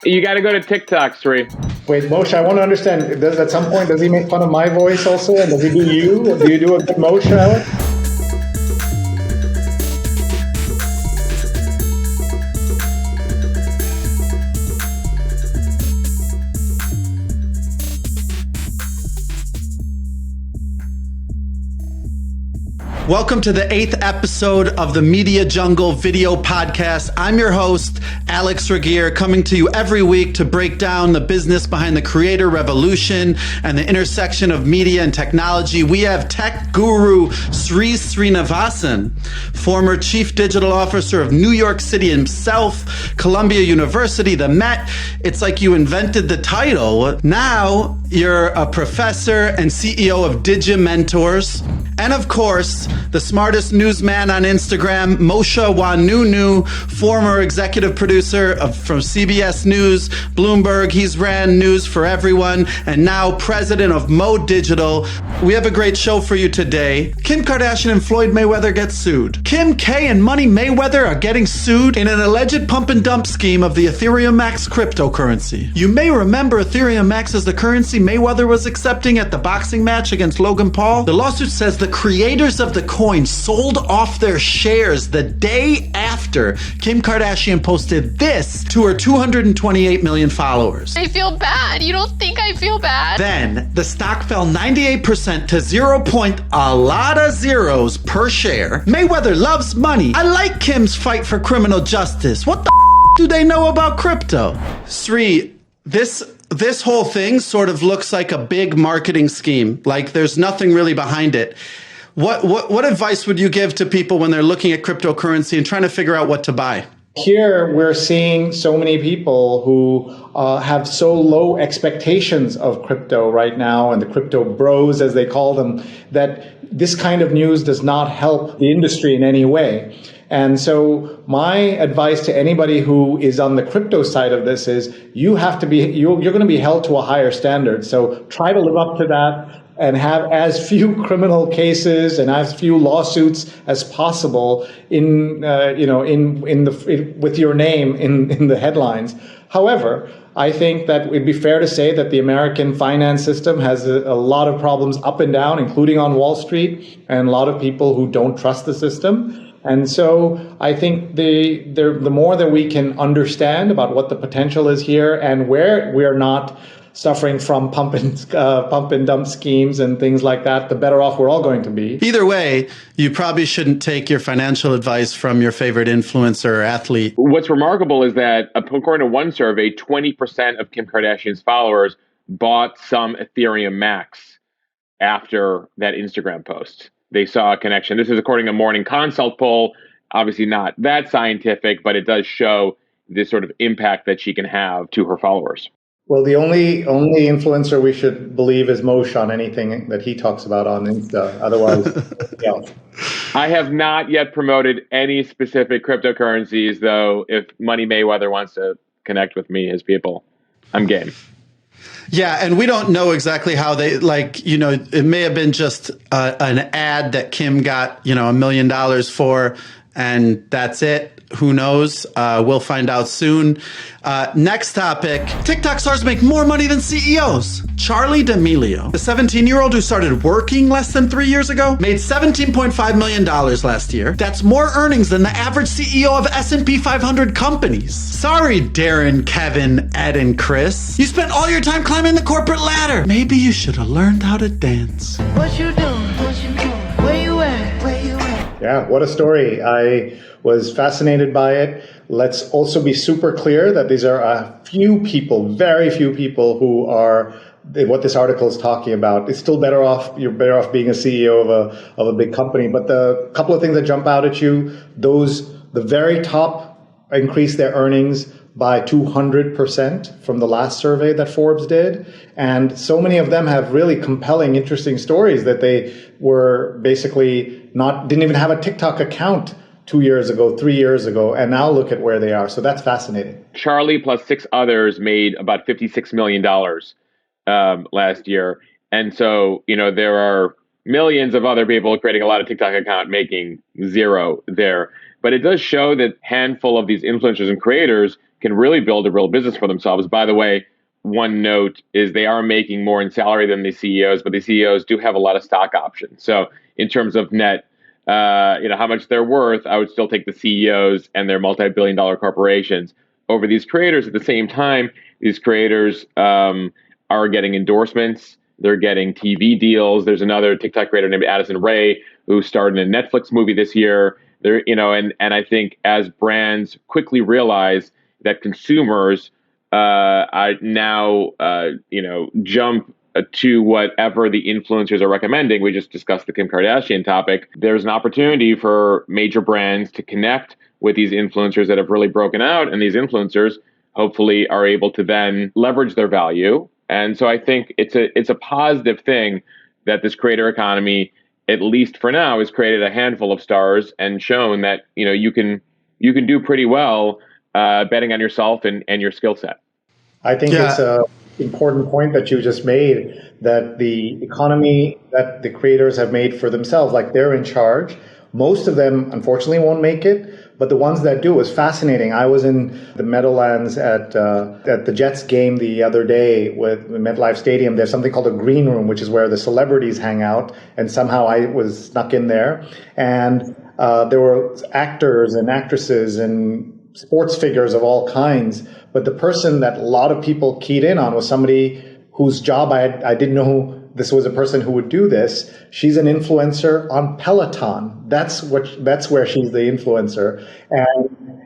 You got to go to TikTok, Sree. Wait, Mosheh, I want to understand. At some point, does he make fun of my voice also? And does he do you? Do you do a good Mosheh, Alex? Welcome to the 8th episode of the Media Jungle video podcast. I'm your host, Alex Ragir, coming to you every week to break down the business behind the creator revolution and the intersection of media and technology. We have tech guru Sree Sreenivasan, former chief digital officer of New York City himself, Columbia University, the Met. It's like you invented the title. Now you're a professor and CEO of Digimentors. And of course, the smartest newsman on Instagram, Mosheh Oinounou, former executive producer from CBS News, Bloomberg. He's ran news for everyone, and now president of Mo Digital. We have a great show for you today. Kim Kardashian and Floyd Mayweather get sued. Kim K and Money Mayweather are getting sued in an alleged pump and dump scheme of the Ethereum Max cryptocurrency. You may remember Ethereum Max as the currency Mayweather was accepting at the boxing match against Logan Paul. The lawsuit says the creators of the coin sold off their shares the day after Kim Kardashian posted this to her 228 million followers. I feel bad. You don't think I feel bad? Then the stock fell 98% to 0 point a lot of zeros per share. Mayweather loves money. I like Kim's fight for criminal justice. What the do they know about crypto? Sree, this whole thing sort of looks like a big marketing scheme. Like there's nothing really behind it. What advice would you give to people when they're looking at cryptocurrency and trying to figure out what to buy? Here, we're seeing so many people who have so low expectations of crypto right now, and the crypto bros, as they call them, that this kind of news does not help the industry in any way. And so my advice to anybody who is on the crypto side of this is you're going to be held to a higher standard. So try to live up to that and have as few criminal cases and as few lawsuits as possible with your name in the headlines. However, I think that it'd be fair to say that the American finance system has a lot of problems up and down, including on Wall Street, and a lot of people who don't trust the system. And so I think the more that we can understand about what the potential is here and where we are not suffering from pump and dump schemes and things like that, the better off we're all going to be. Either way, you probably shouldn't take your financial advice from your favorite influencer or athlete. What's remarkable is that, according to one survey, 20% of Kim Kardashian's followers bought some Ethereum Max after that Instagram post. They saw a connection. This is according to a Morning Consult poll. Obviously not that scientific, but it does show this sort of impact that she can have to her followers. Well, the only influencer we should believe is Mosheh on anything that he talks about on Insta. Otherwise, yeah. I have not yet promoted any specific cryptocurrencies, though. If Money Mayweather wants to connect with me, his people, I'm game. Yeah, and we don't know exactly how they, it may have been just an ad that Kim got, $1 million for, and that's it. Who knows? We'll find out soon. Next topic. TikTok stars make more money than CEOs. Charli D'Amelio, the 17-year-old who started working less than 3 years ago, made $17.5 million last year. That's more earnings than the average CEO of S&P 500 companies. Sorry, Darren, Kevin, Ed, and Chris. You spent all your time climbing the corporate ladder. Maybe you should have learned how to dance. What you doing? Where you at? Yeah, what a story. I was fascinated by it. Let's also be super clear that these are a few people, very few people who are what this article is talking about. It's still better off. You're better off being a CEO of a big company. But the couple of things that jump out at you, the very top increased their earnings by 200% from the last survey that Forbes did. And so many of them have really compelling, interesting stories that they were basically didn't even have a TikTok account 2 years ago, 3 years ago, and now look at where they are. So that's fascinating. Charli plus 6 others made about $56 million last year. And so, there are millions of other people creating a lot of TikTok account making zero there. But it does show that handful of these influencers and creators can really build a real business for themselves. By the way, one note is they are making more in salary than the CEOs, but the CEOs do have a lot of stock options. So in terms of net, how much they're worth, I would still take the CEOs and their multi-billion-dollar corporations over these creators. At the same time, these creators are getting endorsements. They're getting TV deals. There's another TikTok creator named Addison Rae who starred in a Netflix movie this year. There, and I think as brands quickly realize that consumers now jump to whatever the influencers are recommending. We just discussed the Kim Kardashian topic. There's an opportunity for major brands to connect with these influencers that have really broken out, and these influencers hopefully are able to then leverage their value. And so I think it's a positive thing that this creator economy, at least for now, has created a handful of stars and shown that you can do pretty well betting on yourself and your skill set. I think it's an important point that you just made, that the economy that the creators have made for themselves, like they're in charge. Most of them, unfortunately, won't make it, but the ones that do is fascinating. I was in the Meadowlands at the Jets game the other day with MetLife Stadium. There's something called a green room, which is where the celebrities hang out, and somehow I was snuck in there. And there were actors and actresses and sports figures of all kinds, but the person that a lot of people keyed in on was somebody whose job I didn't know this was a person who would do this. She's an influencer on Peloton. That's where she's the influencer.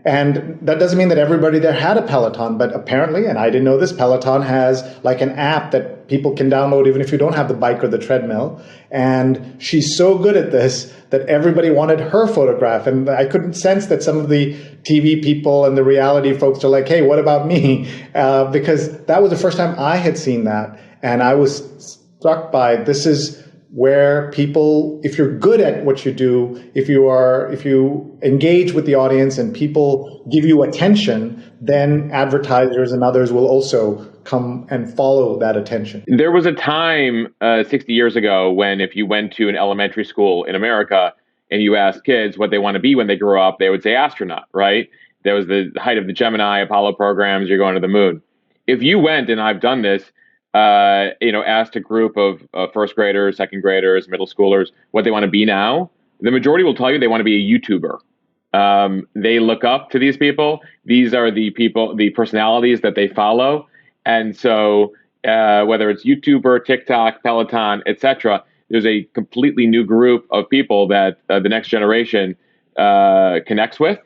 And that doesn't mean that everybody there had a Peloton, but apparently, and I didn't know this, Peloton has like an app that people can download even if you don't have the bike or the treadmill. And she's so good at this that everybody wanted her photograph. And I couldn't sense that some of the TV people and the reality folks are like, hey, what about me? Because that was the first time I had seen that. And I was struck by, this is where people, if you're good at what you do, if you engage with the audience and people give you attention, then advertisers and others will also come and follow that attention. There was a time 60 years ago when if you went to an elementary school in America and you asked kids what they want to be when they grow up, they would say astronaut, right? There was the height of the Gemini Apollo programs, you're going to the moon. If you went, and I've done this, asked a group of first graders, second graders, middle schoolers what they want to be now, the majority will tell you they want to be a YouTuber. They look up to these people. These are the people, the personalities that they follow. And so whether it's YouTuber, TikTok, Peloton, etc., there's a completely new group of people that the next generation connects with,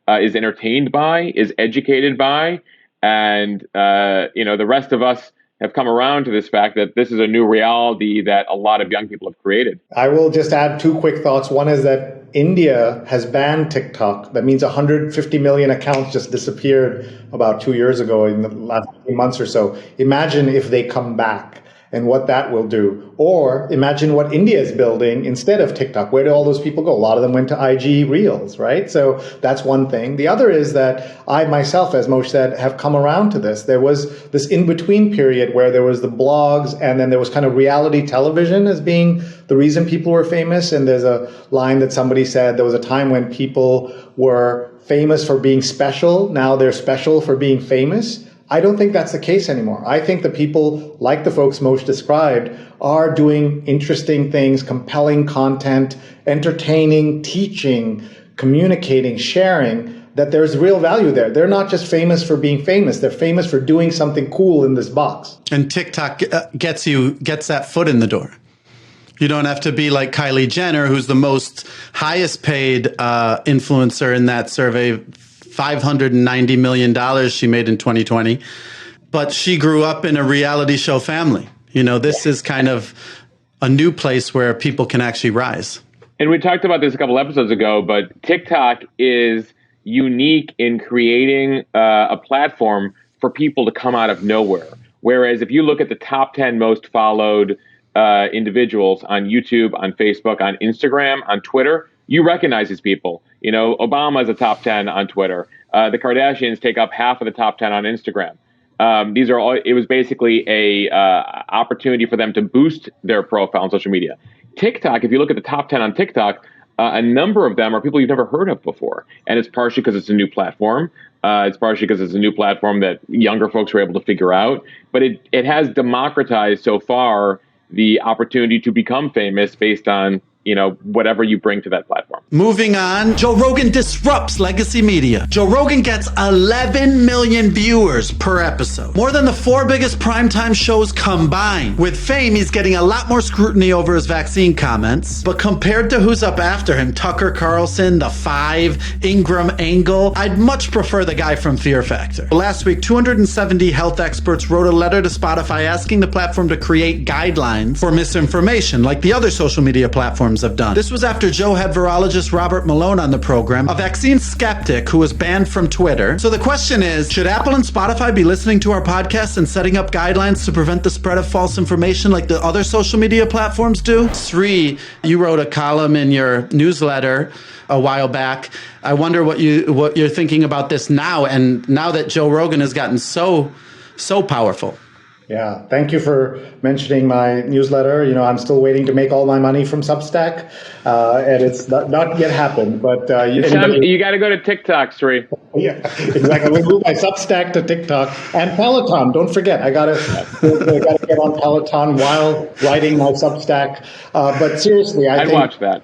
is entertained by, is educated by. And, the rest of us have come around to this fact that this is a new reality that a lot of young people have created. I will just add two quick thoughts. One is that India has banned TikTok. That means 150 million accounts just disappeared about 2 years ago in the last few months or so. Imagine if they come back and what that will do. Or imagine what India is building instead of TikTok. Where do all those people go? A lot of them went to IG Reels, right? So that's one thing. The other is that I myself, as Mosh said, have come around to this. There was this in-between period where there was the blogs and then there was kind of reality television as being the reason people were famous. And there's a line that somebody said, there was a time when people were famous for being special. Now they're special for being famous. I don't think that's the case anymore. I think the people like the folks Mosh described are doing interesting things, compelling content, entertaining, teaching, communicating, sharing, that there's real value there. They're not just famous for being famous. They're famous for doing something cool in this box. And TikTok gets that foot in the door. You don't have to be like Kylie Jenner, who's the most highest paid influencer in that survey. $590 million she made in 2020, but she grew up in a reality show family. This is kind of a new place where people can actually rise. And we talked about this a couple episodes ago, but TikTok is unique in creating a platform for people to come out of nowhere. Whereas if you look at the top 10 most followed individuals on YouTube, on Facebook, on Instagram, on Twitter, you recognize these people. Obama is a top 10 on Twitter. The Kardashians take up half of the top 10 on Instagram. These are all. It was basically a opportunity for them to boost their profile on social media. TikTok, if you look at the top 10 on TikTok, a number of them are people you've never heard of before, and it's partially because it's a new platform. It's partially because it's a new platform that younger folks were able to figure out. But it has democratized so far the opportunity to become famous based on, whatever you bring to that platform. Moving on, Joe Rogan disrupts legacy media. Joe Rogan gets 11 million viewers per episode, more than the 4 biggest primetime shows combined. With fame, he's getting a lot more scrutiny over his vaccine comments, but compared to who's up after him, Tucker Carlson, The Five, Ingram Angle, I'd much prefer the guy from Fear Factor. Last week, 270 health experts wrote a letter to Spotify asking the platform to create guidelines for misinformation, like the other social media platforms have done. This was after Joe had virologist Robert Malone on the program, a vaccine skeptic who was banned from Twitter. So the question is, should Apple and Spotify be listening to our podcast and setting up guidelines to prevent the spread of false information like the other social media platforms do? Sree, you wrote a column in your newsletter a while back. I wonder what you're thinking about this now, and now that Joe Rogan has gotten so powerful. Yeah, thank you for mentioning my newsletter. I'm still waiting to make all my money from Substack, and it's not yet happened. But you got to go to TikTok, Sree. Yeah, exactly. We move my Substack to TikTok and Peloton. Don't forget, I gotta get on Peloton while writing my Substack. But seriously, I think watch that.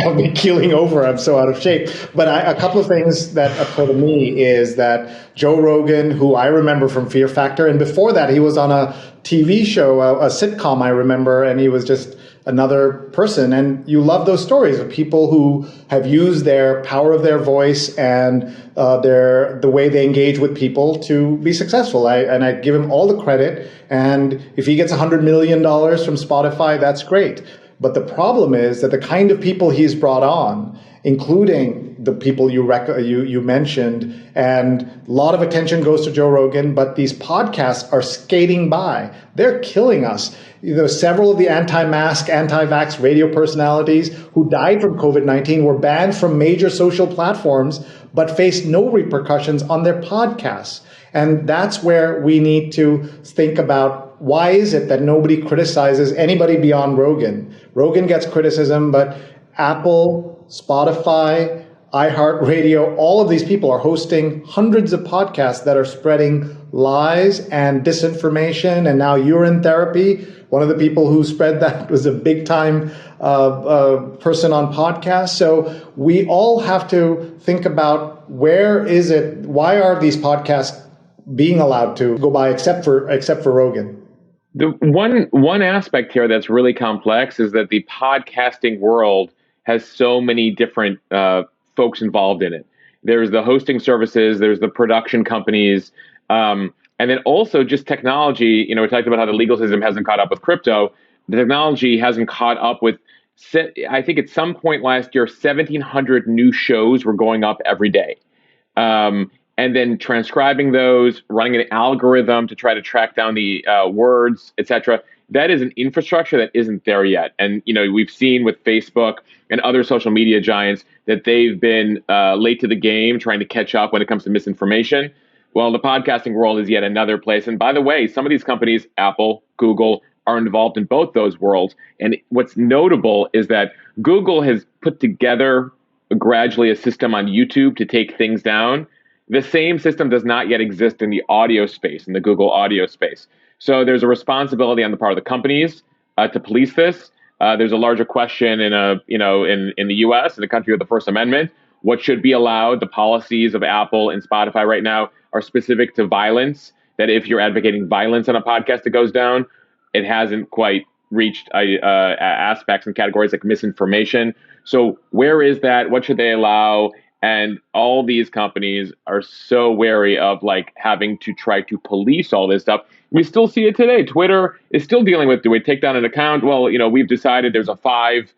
I'll be keeling over. I'm so out of shape. But a couple of things that occur to me is that Joe Rogan, who I remember from Fear Factor, and before that he was on a TV show, a sitcom I remember, and he was just another person. And you love those stories of people who have used their power of their voice and the way they engage with people to be successful. I give him all the credit. And if he gets $100 million from Spotify, that's great. But the problem is that the kind of people he's brought on, including the people you mentioned, and a lot of attention goes to Joe Rogan, but these podcasts are skating by. They're killing us. Several of the anti-mask, anti-vax radio personalities who died from COVID-19 were banned from major social platforms, but faced no repercussions on their podcasts. And that's where we need to think about, why is it that nobody criticizes anybody beyond Rogan? Rogan gets criticism, but Apple, Spotify, iHeartRadio, all of these people are hosting hundreds of podcasts that are spreading lies and disinformation. And now urine therapy, one of the people who spread that was a big time person on podcasts. So we all have to think about, why are these podcasts being allowed to go by except for Rogan? The one aspect here that's really complex is that the podcasting world has so many different folks involved in it. There's the hosting services, there's the production companies, and then also just technology. We talked about how the legal system hasn't caught up with crypto. The technology hasn't caught up with, I think at some point last year, 1,700 new shows were going up every day. And then transcribing those, running an algorithm to try to track down the words, etc. That is an infrastructure that isn't there yet. And we've seen with Facebook and other social media giants that they've been late to the game trying to catch up when it comes to misinformation. Well, the podcasting world is yet another place. And by the way, some of these companies, Apple, Google, are involved in both those worlds. And what's notable is that Google has put together gradually a system on YouTube to take things down. The same system does not yet exist in the audio space, in the Google audio space. So there's a responsibility on the part of the companies to police this. There's a larger question in the U.S., in the country of the First Amendment. What should be allowed? The policies of Apple and Spotify right now are specific to violence. That if you're advocating violence on a podcast, it goes down. It hasn't quite reached aspects and categories like misinformation. So where is that? What should they allow? And all these companies are so wary of having to try to police all this stuff. We still see it today. Twitter is still dealing with, do we take down an account? Well, we've decided there's a five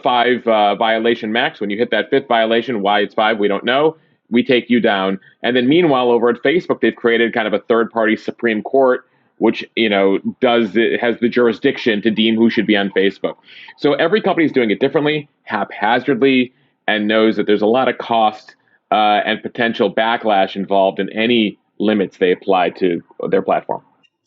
violation max. When you hit that 5th violation, why it's 5, we don't know. We take you down. And then meanwhile, over at Facebook, they've created kind of a third-party Supreme Court, which has the jurisdiction to deem who should be on Facebook. So every company is doing it differently, haphazardly, and knows that there's a lot of cost and potential backlash involved in any limits they apply to their platform.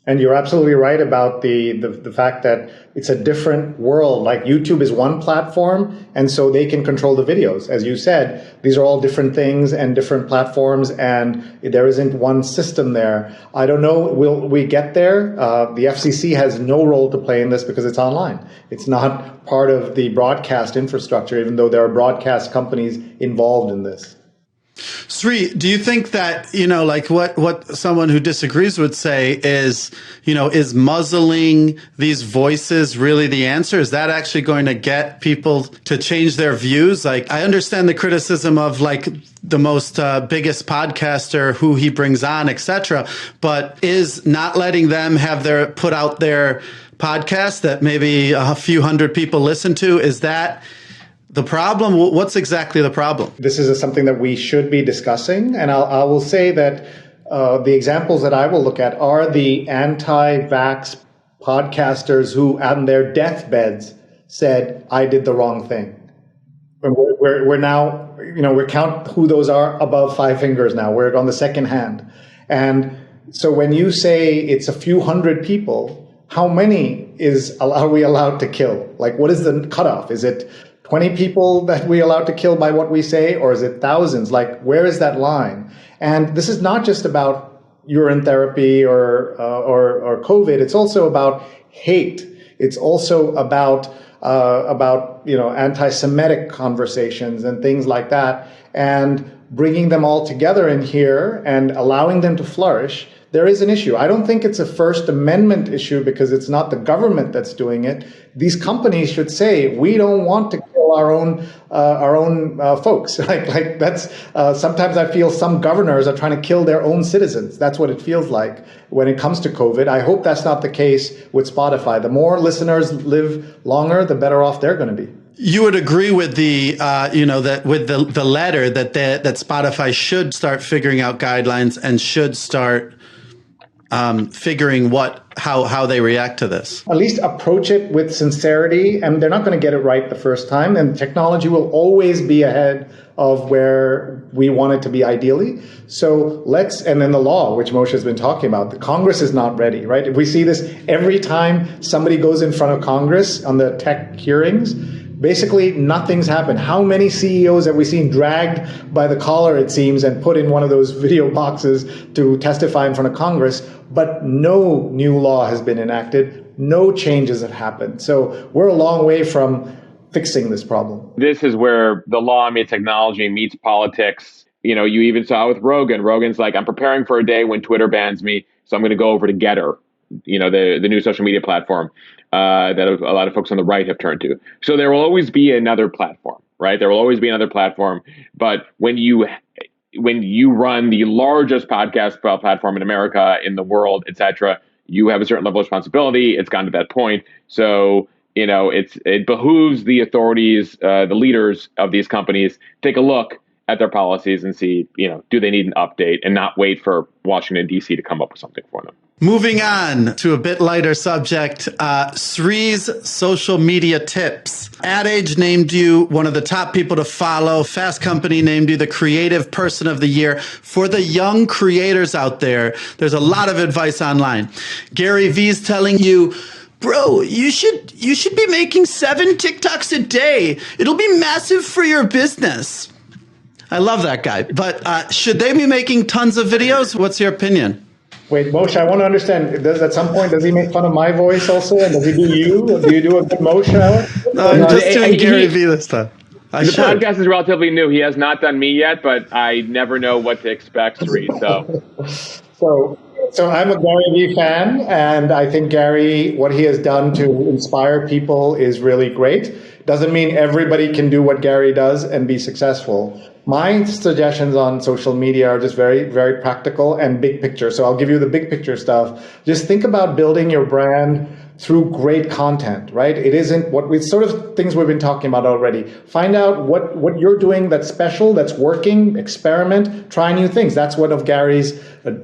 And you're absolutely right about the fact that it's a different world. Like YouTube is one platform, and so they can control the videos. As you said, these are all different things and different platforms, and there isn't one system there. I don't know, will we get there? The FCC has no role to play in this because it's online. It's not part of the broadcast infrastructure, even though there are broadcast companies involved in this. Sree, do you think that, like what someone who disagrees would say is, is muzzling these voices really the answer? Is that actually going to get people to change their views? Like, I understand the criticism of like the most biggest podcaster, who he brings on, etc. But is not letting them have put out their podcast that maybe a few hundred people listen to, is that the problem? What's exactly the problem? This is something that we should be discussing. And I will say that the examples that I will look at are the anti-vax podcasters who on their deathbeds said, I did the wrong thing. We're now, we count who those are above 5 fingers now. We're on the second hand. And so when you say it's a few hundred people, how many are we allowed to kill? Like, what is the cutoff? Is it 20 people that we allowed to kill by what we say, or is it thousands? Like, where is that line? And this is not just about urine therapy or COVID. It's also about hate. It's also about anti-Semitic conversations and things like that, and bringing them all together in here and allowing them to flourish. There is an issue. I don't think it's a First Amendment issue because it's not the government that's doing it. These companies should say, we don't want to kill our own folks. Like that's sometimes I feel some governors are trying to kill their own citizens. That's what it feels like when it comes to COVID. I hope that's not the case with Spotify. The more listeners live longer, the better off they're going to be. You would agree with the, that with the letter that Spotify should start figuring out guidelines and should start figuring how they react to this. At least approach it with sincerity, and they're not going to get it right the first time. And technology will always be ahead of where we want it to be ideally. So and then the law, which Mosheh has been talking about, the Congress is not ready, right? If we see this every time somebody goes in front of Congress on the tech hearings, basically nothing's happened. How many CEOs have we seen dragged by the collar, it seems, and put in one of those video boxes to testify in front of Congress? But no new law has been enacted. No changes have happened. So we're a long way from fixing this problem. This is where the law meets technology meets politics. You even saw with Rogan. Rogan's like, I'm preparing for a day when Twitter bans me, so I'm going to go over to Getter, the new social media platform that a lot of folks on the right have turned to. So there will always be another platform, right? There will always be another platform. But when you run the largest podcast platform in America, in the world, et cetera, you have a certain level of responsibility. It's gotten to that point. So, it behooves the authorities, the leaders of these companies, take a look at their policies and see, do they need an update, and not wait for Washington, D.C. to come up with something for them. Moving on to a bit lighter subject, Sree's social media tips. Ad Age named you one of the top people to follow. Fast Company named you the Creative Person of the Year. For the young creators out there, there's a lot of advice online. Gary Vee's telling you, bro, you should be making 7 TikToks a day. It'll be massive for your business. I love that guy. But should they be making tons of videos? What's your opinion? Wait, Mosheh, I want to understand, at some point, does he make fun of my voice also? And does he do you? Do you do a good Mosheh? No, I'm just doing Gary Vee this time. The podcast is relatively new. He has not done me yet, but I never know what to expect, Sree. So I'm a Gary Vee fan, and I think Gary, what he has done to inspire people is really great. Doesn't mean everybody can do what Gary does and be successful. My suggestions on social media are just very, very practical and big picture. So I'll give you the big picture stuff. Just think about building your brand through great content, right? It isn't sort of things we've been talking about already. Find out what you're doing that's special, that's working, experiment, try new things. That's one of Gary's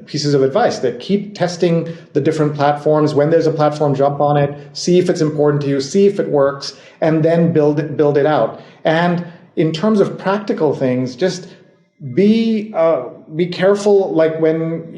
pieces of advice, that keep testing the different platforms. When there's a platform, jump on it, see if it's important to you, see if it works, and then build it out. And in terms of practical things, just be careful, like when,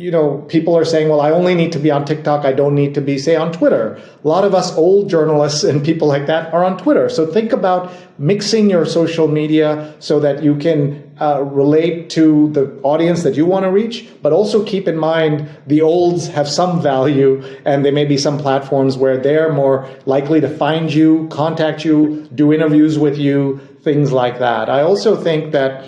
people are saying, well, I only need to be on TikTok, I don't need to be, say, on Twitter. A lot of us old journalists and people like that are on Twitter. So think about mixing your social media so that you can relate to the audience that you want to reach, but also keep in mind the olds have some value, and there may be some platforms where they're more likely to find you, contact you, do interviews with you, things like that. I also think that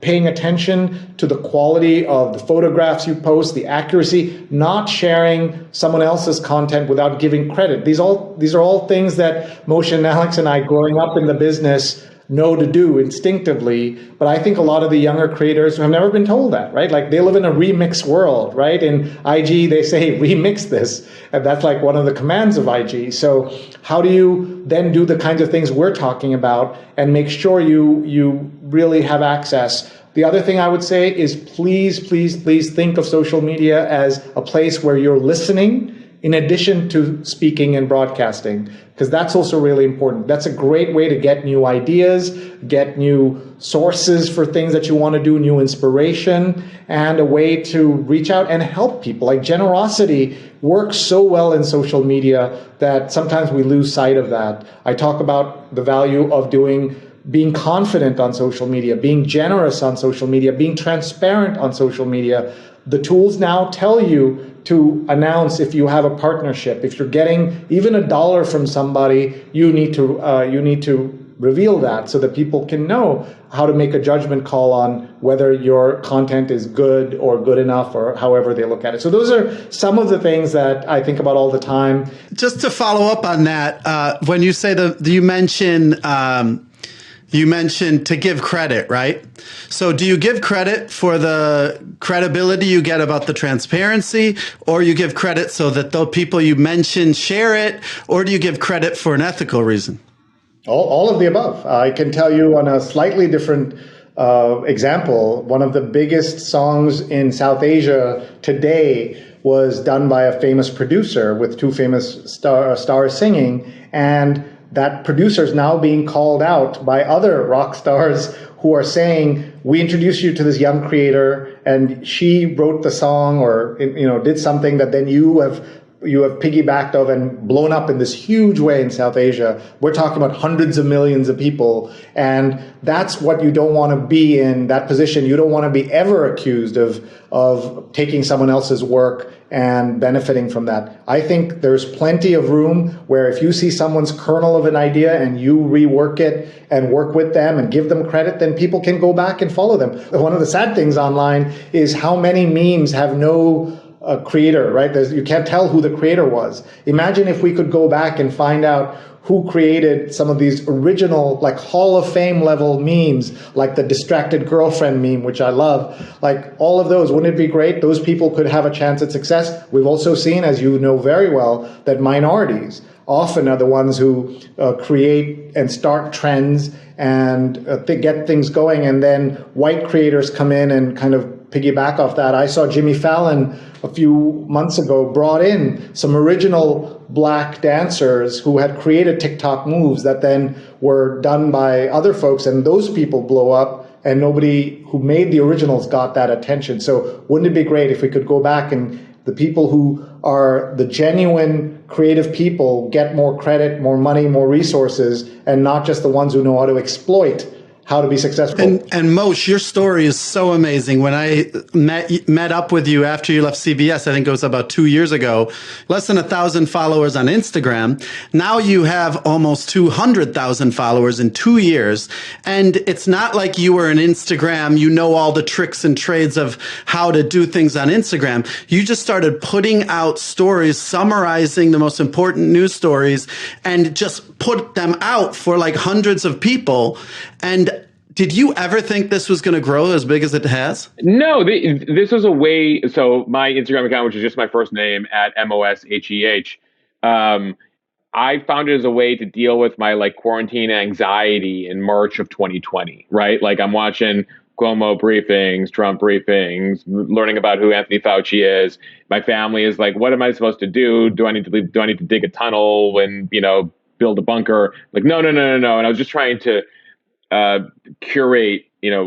paying attention to the quality of the photographs you post, the accuracy, not sharing someone else's content without giving credit. These are all things that Mosheh and Alex and I, growing up in the business, know to do instinctively. But I think a lot of the younger creators have never been told that, right? Like, they live in a remix world, right? In IG, they say, remix this. And that's like one of the commands of IG. So how do you then do the kinds of things we're talking about and make sure you really have access? The other thing I would say is please think of social media as a place where you're listening in addition to speaking and broadcasting, because that's also really important. That's a great way to get new ideas, get new sources for things that you want to do, new inspiration, and a way to reach out and help people. Like, generosity works so well in social media that sometimes we lose sight of that. I talk about the value of being confident on social media, being generous on social media, being transparent on social media. The tools now tell you to announce if you have a partnership. If you're getting even $1 from somebody, you need to reveal that so that people can know how to make a judgment call on whether your content is good or good enough, or however they look at it. So those are some of the things that I think about all the time. Just to follow up on that, when you say you mentioned to give credit, right? So do you give credit for the credibility you get about the transparency, or you give credit so that the people you mentioned share it, or do you give credit for an ethical reason? All of the above. I can tell you on a slightly different example, one of the biggest songs in South Asia today was done by a famous producer with two famous stars singing, and that producer is now being called out by other rock stars who are saying, we introduced you to this young creator and she wrote the song or did something that then you have piggybacked of and blown up in this huge way in South Asia. We're talking about hundreds of millions of people. And that's what you don't want to be in, that position. You don't want to be ever accused of taking someone else's work and benefiting from that. I think there's plenty of room where if you see someone's kernel of an idea and you rework it and work with them and give them credit, then people can go back and follow them. One of the sad things online is how many memes have no creator, right? You can't tell who the creator was. Imagine if we could go back and find out who created some of these original, like Hall of Fame level memes, like the distracted girlfriend meme, which I love. Like all of those, wouldn't it be great? Those people could have a chance at success. We've also seen, as you know very well, that minorities often are the ones who create and start trends and get things going, and then white creators come in and kind of piggyback off that. I saw Jimmy Fallon a few months ago brought in some original black dancers who had created TikTok moves that then were done by other folks, and those people blow up, and nobody who made the originals got that attention. So wouldn't it be great if we could go back and the people who are the genuine creative people get more credit, more money, more resources, and not just the ones who know how to exploit how to be successful. And Mosh, your story is so amazing. When I met up with you after you left CBS, I think it was about 2 years ago, less than 1,000 followers on Instagram. Now you have almost 200,000 followers in 2 years. And it's not like you were an Instagram, you know all the tricks and trades of how to do things on Instagram. You just started putting out stories, summarizing the most important news stories, and just put them out for like hundreds of people. And did you ever think this was going to grow as big as it has? No, this was a way. So my Instagram account, which is just my first name at Mosheh, I found it as a way to deal with my like quarantine anxiety in March of 2020, right? Like I'm watching Cuomo briefings, Trump briefings, learning about who Anthony Fauci is. My family is like, what am I supposed to do? Do I need to leave? Do I need to dig a tunnel and, build a bunker? Like, no. And I was just trying to curate,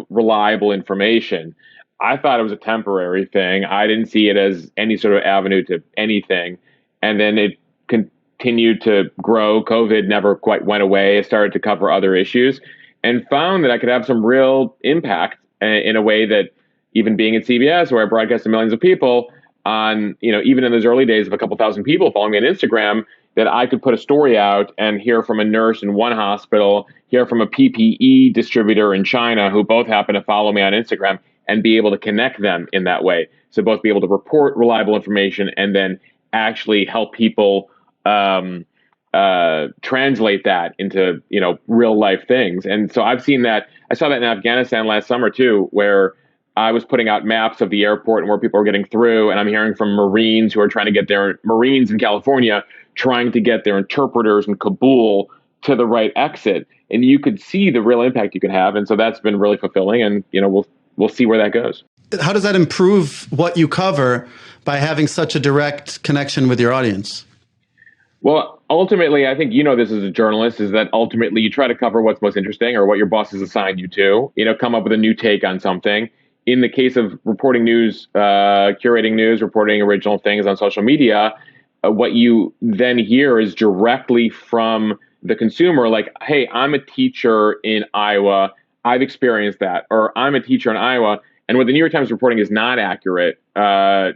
reliable information. I thought it was a temporary thing. I didn't see it as any sort of avenue to anything. And then it continued to grow. COVID never quite went away. I started to cover other issues and found that I could have some real impact in a way that even being at CBS, where I broadcast to millions of people on, even in those early days of a couple thousand people following me on Instagram, that I could put a story out and hear from a nurse in one hospital, hear from a PPE distributor in China who both happen to follow me on Instagram, and be able to connect them in that way. So both be able to report reliable information and then actually help people translate that into, real life things. And so I've seen that. I saw that in Afghanistan last summer too, where I was putting out maps of the airport and where people are getting through. And I'm hearing from Marines who are trying to get their Marines in California, trying to get their interpreters in Kabul to the right exit. And you could see the real impact you can have. And so that's been really fulfilling. And, we'll see where that goes. How does that improve what you cover by having such a direct connection with your audience? Well, ultimately, I think this as a journalist, is that ultimately you try to cover what's most interesting or what your boss has assigned you to, come up with a new take on something. In the case of reporting news, curating news, reporting original things on social media, what you then hear is directly from the consumer, like, hey, I'm a teacher in Iowa. I've experienced that. Or I'm a teacher in Iowa, and what the New York Times reporting is not accurate.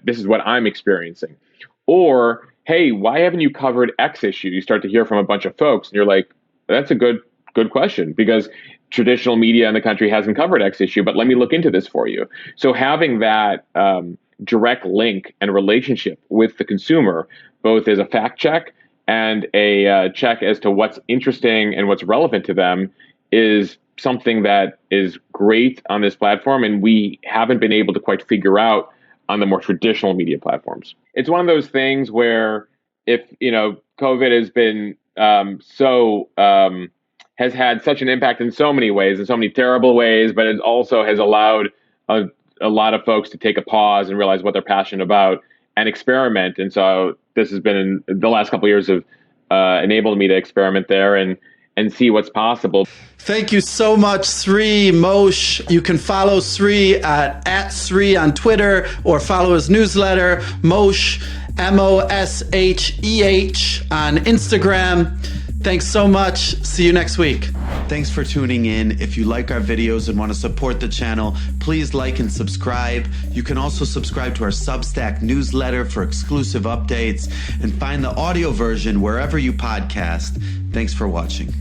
This is what I'm experiencing. Or, hey, why haven't you covered X issue? You start to hear from a bunch of folks, and you're like, that's a good question, because traditional media in the country hasn't covered X issue, but let me look into this for you. So having that direct link and relationship with the consumer, both as a fact check and a check as to what's interesting and what's relevant to them, is something that is great on this platform, and we haven't been able to quite figure out on the more traditional media platforms. It's one of those things where if, COVID has been has had such an impact in so many ways, in so many terrible ways, but it also has allowed a lot of folks to take a pause and realize what they're passionate about and experiment. And so this has been, in the last couple of years, have enabled me to experiment there and see what's possible. Thank you so much, Sree, Mosh. You can follow Sree at Sree on Twitter, or follow his newsletter, Mosheh, Mosheh on Instagram. Thanks so much. See you next week. Thanks for tuning in. If you like our videos and want to support the channel, please like and subscribe. You can also subscribe to our Substack newsletter for exclusive updates, and find the audio version wherever you podcast. Thanks for watching.